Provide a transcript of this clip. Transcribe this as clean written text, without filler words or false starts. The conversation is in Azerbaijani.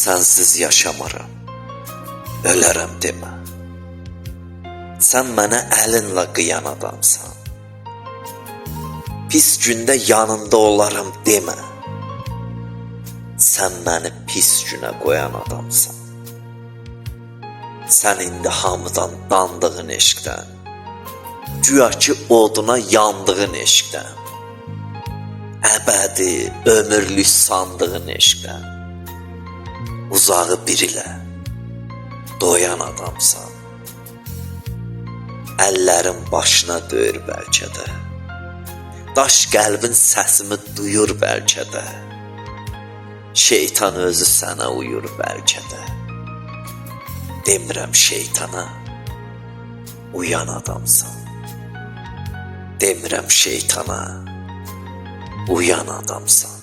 Sənsiz yaşamaram, ölərəm demə. Sən mənə əlinlə qıyan adamsan. Pis gündə yanında olaram demə. Sən məni pis günə qoyan adamsan. Sən indi hamıdan dandığın eşqdən, güya ki oduna yandığın eşqdən, əbədi, ömürlük sandığın eşqdən, uzağı bir ilə doyan adamsan. Əllərin başına döyür bəlkə də, daş qəlbin səsimi duyur bəlkə də, şeytan özü sənə uyur bəlkə də. Demirəm şeytana, uyan adamsan. Demirəm şeytana, uyan adamsan.